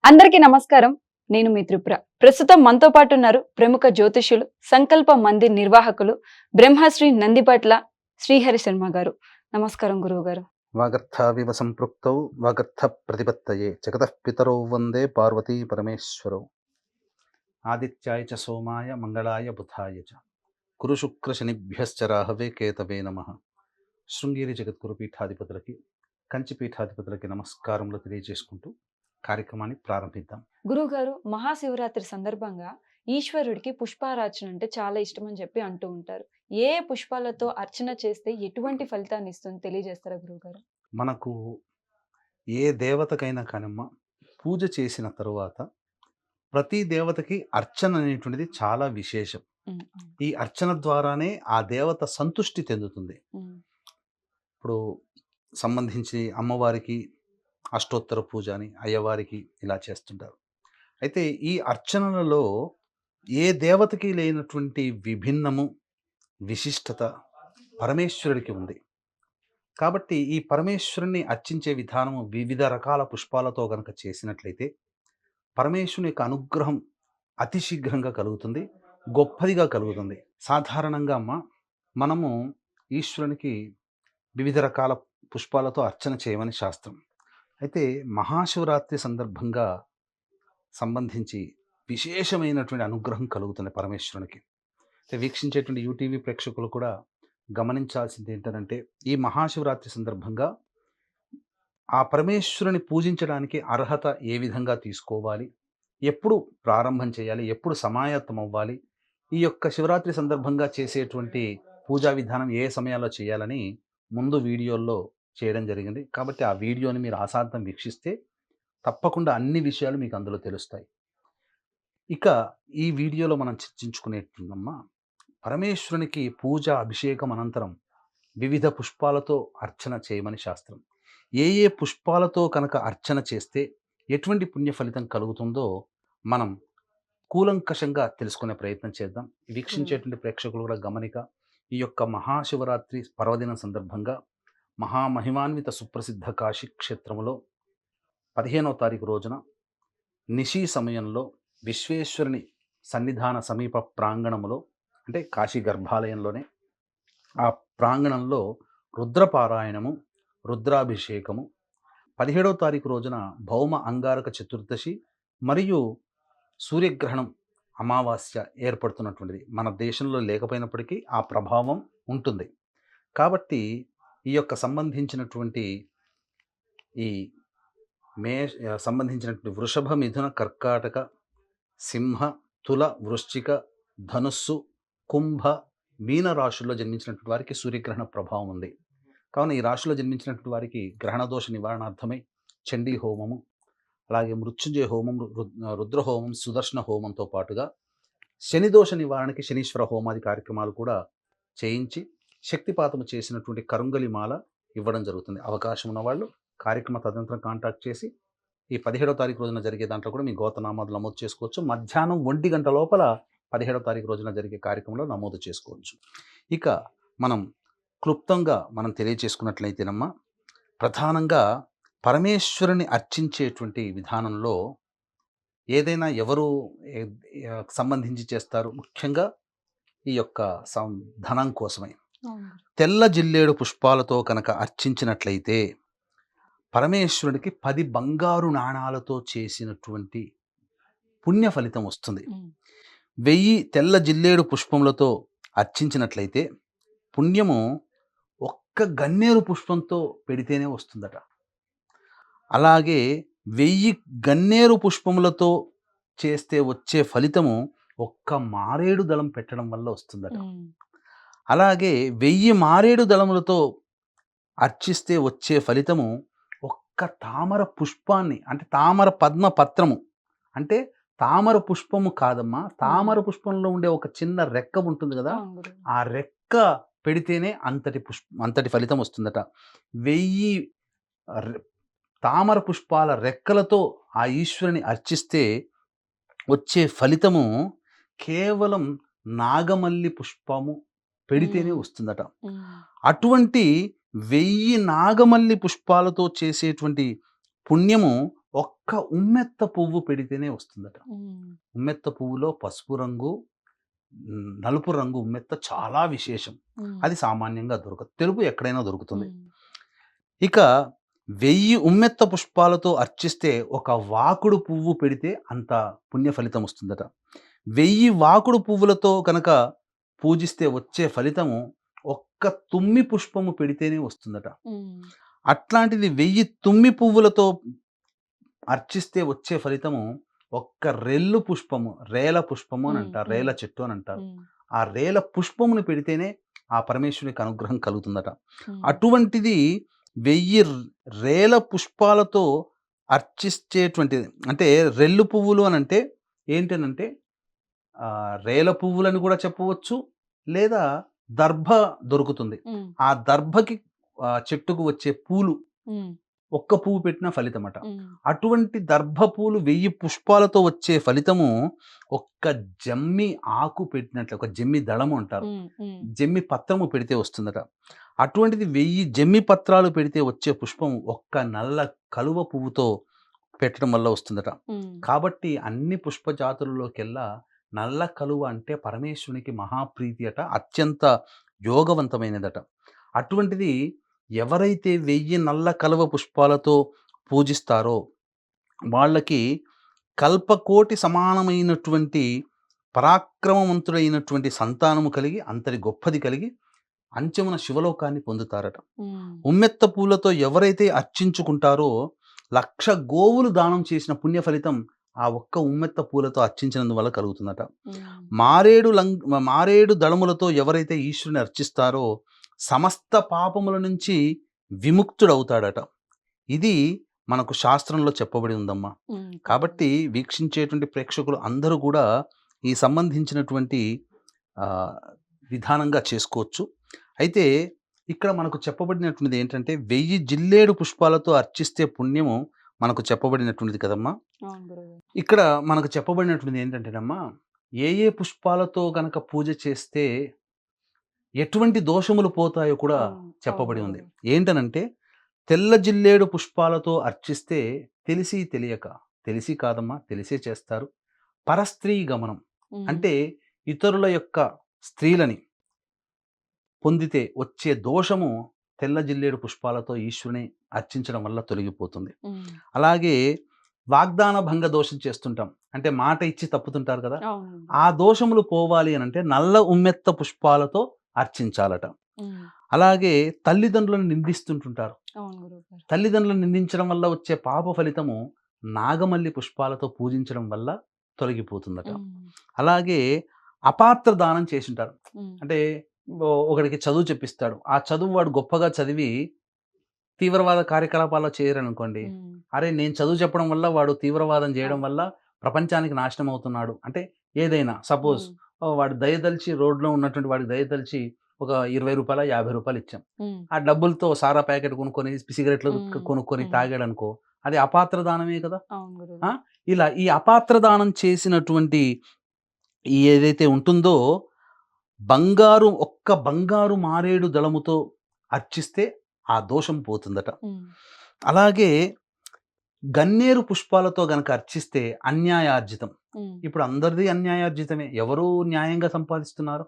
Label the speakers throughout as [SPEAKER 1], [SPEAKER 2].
[SPEAKER 1] అందరికీ నమస్కారం. నేను మీ త్రిపుర. ప్రస్తుతం మనతో పాటు ఉన్నారు ప్రముఖ జ్యోతిష్యులు, సంకల్ప మందిర్ నిర్వాహకులు, బ్రహ్మశ్రీ నందిపట్ల శ్రీహరి శర్మ గారు. నమస్కారం గురువుగారు.
[SPEAKER 2] వాగర్థావివ సంపృక్తౌ వాగర్థ ప్రతిపత్తయే జగతః పితరౌ వందే పార్వతీ పరమేశ్వరౌ. ఆదిత్యాయ చ సోమాయ మంగళాయ బుధాయ చ గురు శుక్ర శనిభ్యశ్చ రాహవే కేతవే నమః. శృంగేరి జగద్గురు పీఠాధిపతులకి, కంచి పీఠాధిపతులకి నమస్కారములు తెలియజేసుకుంటూ కార్యక్రమాన్ని ప్రారంభిద్దాం.
[SPEAKER 1] గురువుగారు, మహాశివరాత్రి సందర్భంగా ఈశ్వరుడికి పుష్పారార్చన అంటే చాలా ఇష్టం అని చెప్పి అంటూ ఉంటారు. ఏ పుష్పాలతో అర్చన చేస్తే ఎటువంటి ఫలితాన్ని ఇస్తుంది తెలియజేస్తారా గురువుగారు?
[SPEAKER 2] మనకు ఏ దేవతకైనా కానమ్మా పూజ చేసిన తరువాత ప్రతి దేవతకి అర్చన అనేటువంటిది చాలా విశేషం.
[SPEAKER 1] ఉమ్,
[SPEAKER 2] ఈ అర్చన ద్వారానే ఆ దేవత సంతుష్టి చెందుతుంది.
[SPEAKER 1] ఉమ్,
[SPEAKER 2] ఇప్పుడు సంబంధించి అమ్మవారికి అష్టోత్తర పూజ అని, అయ్యవారికి ఇలా చేస్తుంటారు. అయితే ఈ అర్చనలలో ఏ దేవతకి లేనటువంటి విభిన్నము, విశిష్టత పరమేశ్వరుడికి ఉంది. కాబట్టి ఈ పరమేశ్వరుని అర్చించే విధానము వివిధ రకాల పుష్పాలతో గనక చేసినట్లయితే పరమేశ్వరుని యొక్క అనుగ్రహం అతి శీఘ్రంగా కలుగుతుంది, గొప్పదిగా కలుగుతుంది. సాధారణంగా మనము ఈశ్వరునికి వివిధ రకాల పుష్పాలతో అర్చన చేయమని శాస్త్రం. అయితే మహాశివరాత్రి సందర్భంగా సంబంధించి విశేషమైనటువంటి అనుగ్రహం కలుగుతుంది పరమేశ్వరునికి. అయితే వీక్షించేటువంటి యూటీవీ ప్రేక్షకులు కూడా గమనించాల్సింది ఏంటంటే, ఈ మహాశివరాత్రి సందర్భంగా ఆ పరమేశ్వరుని పూజించడానికి అర్హత ఏ విధంగా తీసుకోవాలి, ఎప్పుడు ప్రారంభం చేయాలి, ఎప్పుడు సమాయత్తం అవ్వాలి, ఈ యొక్క శివరాత్రి సందర్భంగా చేసేటువంటి పూజా విధానం ఏ సమయాల్లో చేయాలని ముందు వీడియోల్లో చేయడం జరిగింది. కాబట్టి ఆ వీడియోని మీరు ఆసాంతం వీక్షిస్తే తప్పకుండా అన్ని విషయాలు మీకు అందులో తెలుస్తాయి. ఇక ఈ వీడియోలో మనం చర్చించుకునేట్టున్నమ్మా, పరమేశ్వరునికి పూజ అభిషేకం అనంతరం వివిధ పుష్పాలతో అర్చన చేయమని శాస్త్రం. ఏ ఏ పుష్పాలతో కనుక అర్చన చేస్తే ఎటువంటి పుణ్య ఫలితం కలుగుతుందో మనం కూలంకషంగా తెలుసుకునే ప్రయత్నం చేద్దాం. వీక్షించేటువంటి ప్రేక్షకులు కూడా గమనిక, ఈ యొక్క మహాశివరాత్రి పర్వదినం సందర్భంగా మహామహిమాన్విత సుప్రసిద్ధ కాశీ క్షేత్రములో 15వ తారీఖు రోజున నిశీ సమయంలో విశ్వేశ్వరుని సన్నిధాన సమీప ప్రాంగణములో, అంటే కాశీ గర్భాలయంలోనే ఆ ప్రాంగణంలో రుద్రపారాయణము, రుద్రాభిషేకము, 17వ తారీఖు రోజున భౌమ అంగారక చతుర్దశి మరియు సూర్యగ్రహణం అమావాస్య ఏర్పడుతున్నటువంటిది. మన దేశంలో లేకపోయినప్పటికీ ఆ ప్రభావం ఉంటుంది. కాబట్టి ఈ యొక్క సంబంధించినటువంటి ఈ సంబంధించినటువంటి వృషభ, మిథున, కర్కాటక, సింహ, తుల, వృశ్చిక, ధనుస్సు, కుంభ, మీన రాశుల్లో జన్మించినటువంటి వారికి సూర్యగ్రహణ ప్రభావం ఉంది. కావున ఈ రాశిలో జన్మించినటువంటి వారికి గ్రహణ దోష నివారణార్థమై చండీ హోమము, అలాగే మృత్యుంజయ హోమం, రుద్రహోమం, సుదర్శన హోమంతో పాటుగా శనిదోష నివారణకి శనీశ్వర హోమాది కార్యక్రమాలు కూడా చేయించి శక్తిపాతము చేసినటువంటి కరుంగలి మాల ఇవ్వడం జరుగుతుంది. అవకాశం ఉన్నవాళ్ళు కార్యక్రమ తదనంతరం కాంటాక్ట్ చేసి ఈ 17వ తారీఖు రోజున జరిగే దాంట్లో కూడా మీ గోతనామాలు నమోదు చేసుకోవచ్చు. మధ్యాహ్నం 1 గంట లోపల 17వ తారీఖు రోజున జరిగే కార్యక్రమంలో నమోదు చేసుకోవచ్చు. ఇక మనం క్లుప్తంగా మనం తెలియచేసుకున్నట్లయితేనమ్మా, ప్రధానంగా పరమేశ్వరుని అర్చించేటువంటి విధానంలో ఏదైనా ఎవరు సంబంధించి చేస్తారు, ముఖ్యంగా ఈ యొక్క ధనం కోసమై తెల్ల జిల్లేడు పుష్పాలతో కనుక అర్చించినట్లయితే పరమేశ్వరుడికి 10 బంగారు నాణాలతో చేసినటువంటి పుణ్య ఫలితం వస్తుంది. 1000 తెల్ల జిల్లేడు పుష్పములతో అర్చించినట్లయితే పుణ్యము ఒక్క గన్నేరు పుష్పంతో పెడితేనే వస్తుందట. అలాగే 1000 గన్నేరు పుష్పములతో చేస్తే వచ్చే ఫలితము ఒక్క మారేడు దళం పెట్టడం వల్ల వస్తుందట. అలాగే 1000 మారేడు దళములతో అర్చిస్తే వచ్చే ఫలితము ఒక్క తామర పుష్పాన్ని, అంటే తామర పద్మ పత్రము, అంటే తామర పుష్పము కాదమ్మా, తామర పుష్పంలో ఉండే ఒక చిన్న రెక్క ఉంటుంది కదా, ఆ రెక్క పెడితేనే అంతటి ఫలితం వస్తుందట. 1000 తామర పుష్పాల రెక్కలతో ఆ ఈశ్వరుని అర్చిస్తే వచ్చే ఫలితము కేవలం నాగమల్లి పుష్పము పెడితేనే వస్తుందట. అటువంటి 1000 నాగమల్లి పుష్పాలతో చేసేటువంటి పుణ్యము ఒక్క ఉమ్మెత్త పువ్వు పెడితేనే వస్తుందట. ఉమ్మెత్త పువ్వులో పసుపు రంగు, నలుపు రంగు ఉమ్మెత్త చాలా విశేషం. అది సామాన్యంగా దొరకదు. తెలుపు ఎక్కడైనా దొరుకుతుంది. ఇక 1000 ఉమ్మెత్త పుష్పాలతో అర్చిస్తే ఒక వాకుడు పువ్వు పెడితే అంత పుణ్య ఫలితం వస్తుందట. 1000 వాకుడు పువ్వులతో కనుక పూజిస్తే వచ్చే ఫలితము ఒక్క తుమ్మి పుష్పము పెడితేనే వస్తుందట. అట్లాంటిది 1000 తుమ్మి పువ్వులతో అర్చిస్తే వచ్చే ఫలితము ఒక్క రెల్లు పుష్పము, రేల పుష్పము అని అంటారు, రేల చెట్టు అని అంటారు. ఆ రేల పుష్పమును పెడితేనే ఆ పరమేశ్వరునికి అనుగ్రహం కలుగుతుందట. అటువంటిది 1000 రేల పుష్పాలతో అర్చిస్తేటువంటిది, అంటే రెల్లు పువ్వులు అని అంటే ఏంటనంటే రేల పువ్వులని కూడా చెప్పవచ్చు, లేదా దర్భ దొరుకుతుంది. ఆ దర్భకి చెట్టుకు వచ్చే పూలు ఒక్క పువ్వు పెట్టిన ఫలితం అట. అటువంటి దర్భ పూలు 1000 పుష్పాలతో వచ్చే ఫలితము ఒక్క జమ్మి ఆకు పెట్టినట్లు, ఒక జమ్మి దళము అంటారు, జమ్మి పత్రము పెడితే వస్తుందట. అటువంటిది 1000 జమ్మి పత్రాలు పెడితే వచ్చే పుష్పం ఒక్క నల్ల కలువ పువ్వుతో పెట్టడం వల్ల వస్తుందట. కాబట్టి అన్ని పుష్ప జాతులలోకెల్లా నల్ల కలువ అంటే పరమేశ్వరునికి మహాప్రీతి అట, అత్యంత యోగవంతమైనదట. అటువంటిది ఎవరైతే 1000 నల్ల కలువ పుష్పాలతో పూజిస్తారో వాళ్ళకి కల్పకోటి సమానమైనటువంటి పరాక్రమవంతుడైనటువంటి సంతానము కలిగి, అంతటి గొప్పది కలిగి అంచెమున శివలోకాన్ని పొందుతారట. ఉమ్మెత్త పూలతో ఎవరైతే అర్చించుకుంటారో 1,00,000 గోవులు దానం చేసిన పుణ్య ఫలితం ఆ ఒక్క ఉమ్మెత్త పూలతో అర్చించినందువల్ల కలుగుతుందట. మారేడు దళములతో ఎవరైతే ఈశ్వరుని అర్చిస్తారో సమస్త పాపముల నుంచి విముక్తుడవుతాడట. ఇది మనకు శాస్త్రంలో చెప్పబడి ఉందమ్మా. కాబట్టి వీక్షించేటువంటి ప్రేక్షకులు అందరూ కూడా ఈ సంబంధించినటువంటి విధానంగా చేసుకోవచ్చు. అయితే ఇక్కడ మనకు చెప్పబడినటువంటిది ఏంటంటే 1000 జిల్లేడు పుష్పాలతో అర్చిస్తే పుణ్యము మనకు చెప్పబడినటువంటిది కదమ్మా. ఇక్కడ మనకు చెప్పబడినటువంటిది ఏంటంటేనమ్మా, ఏ పుష్పాలతో గనక పూజ చేస్తే ఎటువంటి దోషములు పోతాయో కూడా చెప్పబడి ఉంది. ఏంటనంటే తెల్ల జిల్లేడు పుష్పాలతో అర్చిస్తే తెలిసి తెలియక, తెలిసి కాదమ్మా తెలిసే చేస్తారు, పరస్త్రీ గమనం అంటే ఇతరుల యొక్క స్త్రీలని పొందితే వచ్చే దోషము తెల్ల జిల్లేడు పుష్పాలతో ఈశ్వరుని అర్చించడం వల్ల తొలగిపోతుంది. అలాగే వాగ్దాన భంగ దోషం చేస్తుంటాం, అంటే మాట ఇచ్చి తప్పుతుంటారు కదా, ఆ దోషములు పోవాలి అని అంటే నల్ల ఉమ్మెత్త పుష్పాలతో అర్చించాలట. అలాగే తల్లిదండ్రులను నిందిస్తుంటుంటారు, తల్లిదండ్రులను నిందించడం వల్ల వచ్చే పాప ఫలితము నాగమల్లి పుష్పాలతో పూజించడం వల్ల తొలగిపోతుందట. అలాగే అపాత్ర దానం చేసింటారు, అంటే ఒకడికి చదువు చెప్పిస్తాడు, ఆ చదువు వాడు గొప్పగా చదివి తీవ్రవాద కార్యకలాపాల్లో చేయరనుకోండి, అరే నేను చదువు చెప్పడం వల్ల వాడు తీవ్రవాదం చేయడం వల్ల ప్రపంచానికి నాశనం అవుతున్నాడు అంటే, ఏదైనా సపోజ్ వాడు దయదలిచి రోడ్లో ఉన్నటువంటి వాడికి దయదలిచి ఒక 20 రూపాయలు 50 రూపాయలు ఇచ్చాం, ఆ డబ్బులతో సారా ప్యాకెట్ కొనుక్కొని సిగరెట్లు కొనుక్కొని తాగాడు అనుకో, అది అపాత్ర దానమే కదా. ఇలా ఈ అపాత్ర దానం చేసినటువంటి ఏదైతే ఉంటుందో ఒక్క బంగారు మారేడు దళముతో అర్చిస్తే ఆ దోషం పోతుందట. అలాగే గన్నేరు పుష్పాలతో గనక అర్చిస్తే అన్యాయార్జితం, ఇప్పుడు అందరిది అన్యాయార్జితమే, ఎవరు న్యాయంగా సంపాదిస్తున్నారు,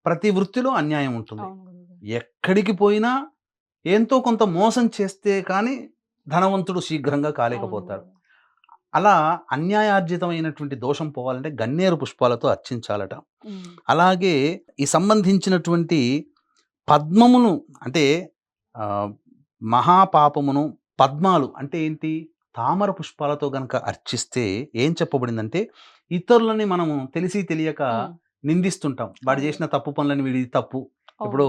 [SPEAKER 2] ప్రతి వృత్తిలో అన్యాయం ఉంటుంది, ఎక్కడికి పోయినా ఎంతో కొంత మోసం చేస్తే కానీ ధనవంతుడు శీఘ్రంగా కాలేకపోతాడు. అలా అన్యాయార్జితమైనటువంటి దోషం పోవాలంటే గన్నేరు పుష్పాలతో అర్చించాలట. అలాగే ఈ సంబంధించినటువంటి పద్మమును అంటే మహాపాపమును, పద్మాలు అంటే ఏంటి, తామర పుష్పాలతో గనక అర్చిస్తే ఏం చెప్పబడిందంటే, ఇతరులని మనము తెలిసి తెలియక నిందిస్తుంటాం, వాడు చేసిన తప్పు పనులని వీడి తప్పు. ఇప్పుడు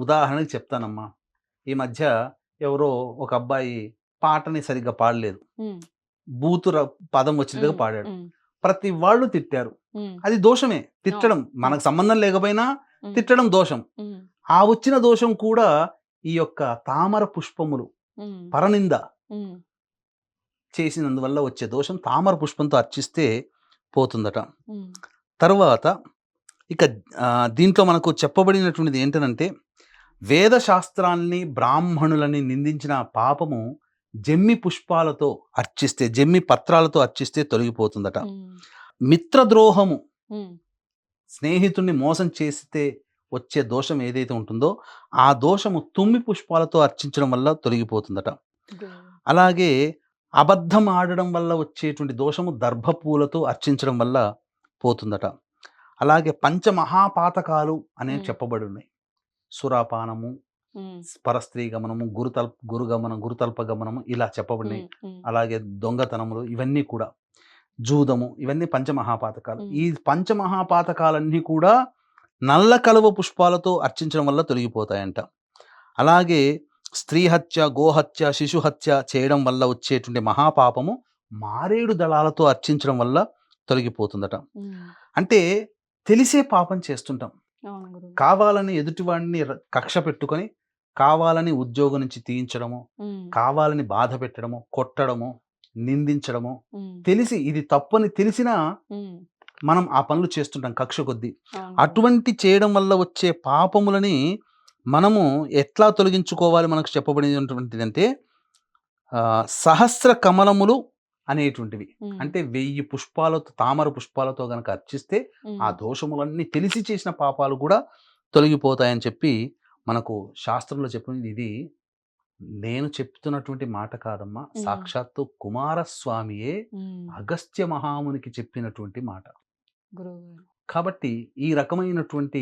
[SPEAKER 2] ఉదాహరణకి చెప్తానమ్మా, ఈ మధ్య ఎవరో ఒక అబ్బాయి పాటని సరిగ్గా పాడలేదు, బూతుర పదం వచ్చినట్టుగా పాడాడు, ప్రతి వాళ్ళు తిట్టారు, అది దోషమే, తిట్టడం మనకు సంబంధం లేకపోయినా తిట్టడం దోషం. ఆ వచ్చిన దోషం కూడా ఈ యొక్క తామర పుష్పములు పరనింద చేసినందువల్ల వచ్చే దోషం తామర పుష్పంతో అర్చిస్తే పోతుందట. తర్వాత ఇక దీంట్లో మనకు చెప్పబడినటువంటిది ఏంటనంటే, వేద శాస్త్రాల్ని బ్రాహ్మణులని నిందించిన పాపము జమ్మి పుష్పాలతో అర్చిస్తే, జమ్మి పత్రాలతో అర్చిస్తే తొలగిపోతుందట.
[SPEAKER 1] ఉమ్,
[SPEAKER 2] మిత్రద్రోహము,
[SPEAKER 1] ఉమ్,
[SPEAKER 2] స్నేహితుణ్ణి మోసం చేస్తే వచ్చే దోషం ఏదైతే ఉంటుందో ఆ దోషము తుమ్మి పుష్పాలతో అర్చించడం వల్ల తొలగిపోతుందట.
[SPEAKER 1] గురువు.
[SPEAKER 2] అలాగే అబద్ధం ఆడడం వల్ల వచ్చేటువంటి దోషము దర్భపూలతో అర్చించడం వల్ల పోతుందట. అలాగే పంచమహాపాతకాలు అనేవి
[SPEAKER 1] ఉమ్,
[SPEAKER 2] చెప్పబడి ఉన్నాయి. సురాపానము,
[SPEAKER 1] ఉమ్,
[SPEAKER 2] పరస్త్రీ గమనము, గురుతల్ప గమనము ఇలా చెప్పబడినాయి.
[SPEAKER 1] ఉమ్, ఉమ్,
[SPEAKER 2] అలాగే దొంగతనములు ఇవన్నీ కూడా, జూదము ఇవన్నీ పంచమహాపాతకాలు. ఈ పంచమహాపాతకాలన్నీ కూడా నల్ల కలువ పుష్పాలతో అర్చించడం వల్ల తొలగిపోతాయంట. అలాగే స్త్రీ హత్య, గోహత్య, శిశు హత్య చేయడం వల్ల వచ్చేటువంటి మహాపాపము మారేడు దళాలతో అర్చించడం వల్ల తొలగిపోతుందట.
[SPEAKER 1] ఉమ్,
[SPEAKER 2] అంటే తెలిసే పాపం చేస్తుంటాం.
[SPEAKER 1] అవును గురువు.
[SPEAKER 2] కావాలని ఎదుటివాడిని కక్ష పెట్టుకొని, కావాలని ఉద్యోగం నుంచి తీయించడము,
[SPEAKER 1] ఉమ్,
[SPEAKER 2] కావాలని బాధ పెట్టడము, కొట్టడము, నిందించడము,
[SPEAKER 1] ఉమ్,
[SPEAKER 2] తెలిసి ఇది తప్పని తెలిసినా
[SPEAKER 1] ఉమ్,
[SPEAKER 2] మనం ఆ పనులు చేస్తుంటాం కక్ష కొద్దీ.
[SPEAKER 1] అవును గురువు.
[SPEAKER 2] అటువంటి చేయడం వల్ల వచ్చే పాపములని మనము ఎట్లా తొలగించుకోవాలి మనకు చెప్పబడినటువంటిదంటే సహస్ర కమలములు అనేటువంటివి.
[SPEAKER 1] ఉమ్,
[SPEAKER 2] అంటే 1000 పుష్పాలతో, తామర పుష్పాలతో గనక అర్చిస్తే
[SPEAKER 1] ఉమ్,
[SPEAKER 2] ఆ దోషములన్నీ తెలిసి చేసిన పాపాలు కూడా తొలగిపోతాయని చెప్పి మనకు శాస్త్రంలో చెప్పింది. ఇది నేను చెప్తున్నటువంటి మాట కాదమ్మా, సాక్షాత్తు కుమారస్వామియే
[SPEAKER 1] ఉమ్,
[SPEAKER 2] అగస్త్య మహామునికి చెప్పినటువంటి మాట.
[SPEAKER 1] గురువు గారు.
[SPEAKER 2] కాబట్టి ఈ రకమైనటువంటి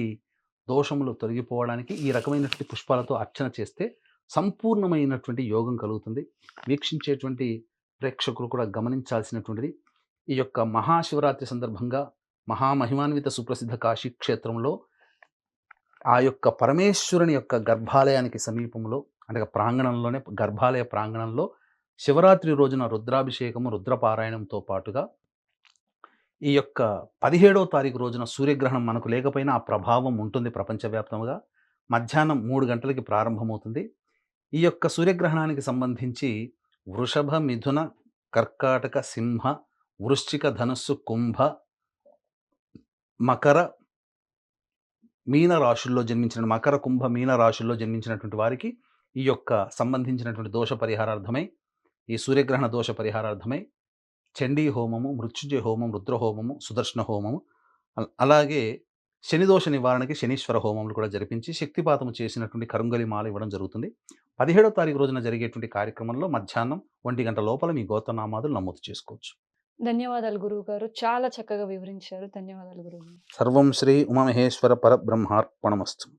[SPEAKER 2] దోషములు తొలగిపోవడానికి ఈ రకమైనటువంటి పుష్పాలతో అర్చన చేస్తే సంపూర్ణమైనటువంటి యోగం కలుగుతుంది. వీక్షించేటువంటి ప్రేక్షకులు కూడా గమనించాల్సినటువంటిది, ఈ యొక్క మహాశివరాత్రి సందర్భంగా మహామహిమాన్విత సుప్రసిద్ధ కాశీ క్షేత్రంలో ఆ యొక్క పరమేశ్వరుని యొక్క గర్భాలయానికి సమీపంలో, అంటే ప్రాంగణంలోనే, గర్భాలయ ప్రాంగణంలో శివరాత్రి రోజున రుద్రాభిషేకము, రుద్రపారాయణంతో పాటుగా ఈ యొక్క 17వ తారీఖు రోజున సూర్యగ్రహణం మనకు లేకపోయినా ఆ ప్రభావం ఉంటుంది ప్రపంచవ్యాప్తంగా. మధ్యాహ్నం 3 గంటలకి ప్రారంభమవుతుంది. ఈ యొక్క సూర్యగ్రహణానికి సంబంధించి వృషభ, మిథున, కర్కాటక, సింహ, వృశ్చిక, ధనుస్సు, కుంభ, మకర, మీన రాశుల్లో జన్మించిన మకర, కుంభ, మీన రాశుల్లో జన్మించినటువంటి వారికి ఈ యొక్క సంబంధించినటువంటి దోష పరిహారార్థమై, ఈ సూర్యగ్రహణ దోష పరిహారార్థమై చండీ హోమము, మృత్యుంజయ హోమం, రుద్రహోమము, సుదర్శన హోమము, అలాగే శనిదోష నివారణకి శనీశ్వర హోమములు కూడా జరిపించి శక్తిపాతము చేసినటువంటి కరుంగలి మాల ఇవ్వడం జరుగుతుంది. 17వ తారీఖు రోజున జరిగేటువంటి కార్యక్రమంలో మధ్యాహ్నం 1 గంట లోపల మీ గోత్రనామాదులు నమోదు చేసుకోవచ్చు.
[SPEAKER 1] ధన్యవాదాలు గురువు గారు. చాలా చక్కగా వివరించారు. ధన్యవాదాలు గురువు గారు.
[SPEAKER 2] సర్వం శ్రీ ఉమామహేశ్వర పరబ్రహ్మార్పణమస్తు.